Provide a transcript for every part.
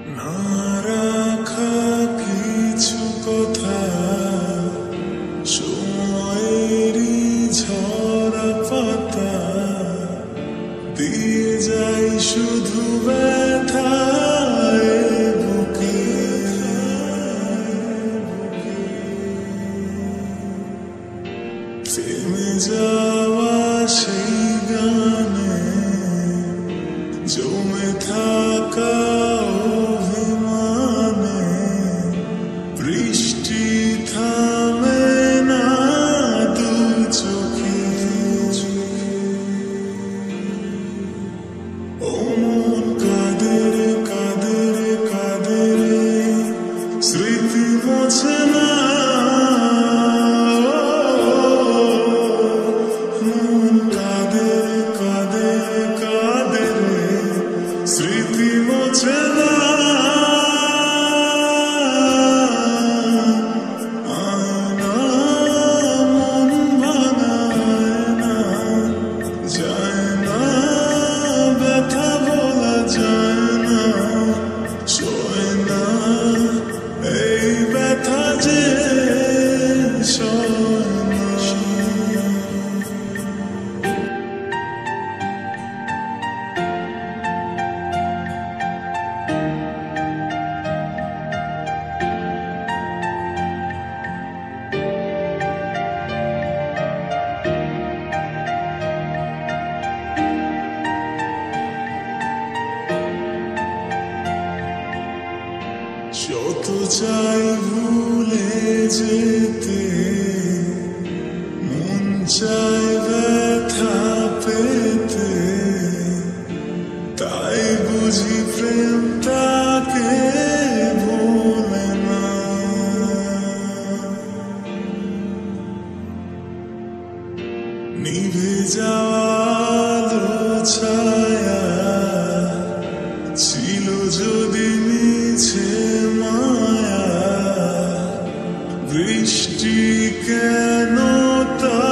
না রাখা কিছু কথা সময়েরই ঝরা পাতা দিয়ে যাই শুধু ব্যথায় বুকে থেমে যাওয়া সেই গানে জমে থাকা অভিমানে বৃষ্টি থামে না দু চোখে ও মন কাঁদে রে কাঁদে রে কাঁদে রে স্মৃতি মোছে না মন কাঁদে রে কাঁদে রে কাঁদে রে স্মৃতি মোছে না আয়না মন ভাঙায় না যায় না ব্যথা বলা যায় না সয় না এই ব্যথা যে সয় না যত চাই ভুলে যেতে মন চায় ব্যথা পেতে তাই বুঝি প্রেম তাকে ভোলে না নিভে যাওয়া আলো ছায়া ছিল যদি মিছে মায়া বৃষ্টি কেন তা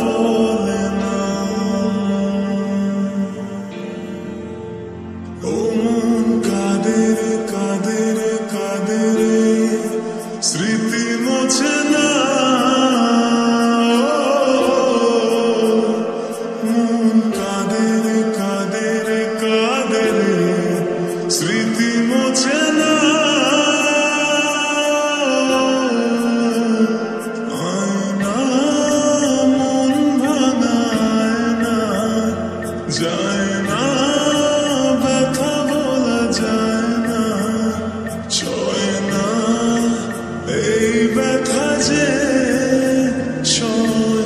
বলে না ও মন কাঁদে রে কাঁদে রে কাঁদে রে স্মৃতি মোছে না মন কাঁদে রে কাঁদে রে কাঁদে রে স্মৃতি মোছে না আয়না মন ভাঙায় না যায় না ব্যথা বলা যায় না ছয় না এই ব্যথা যে সয়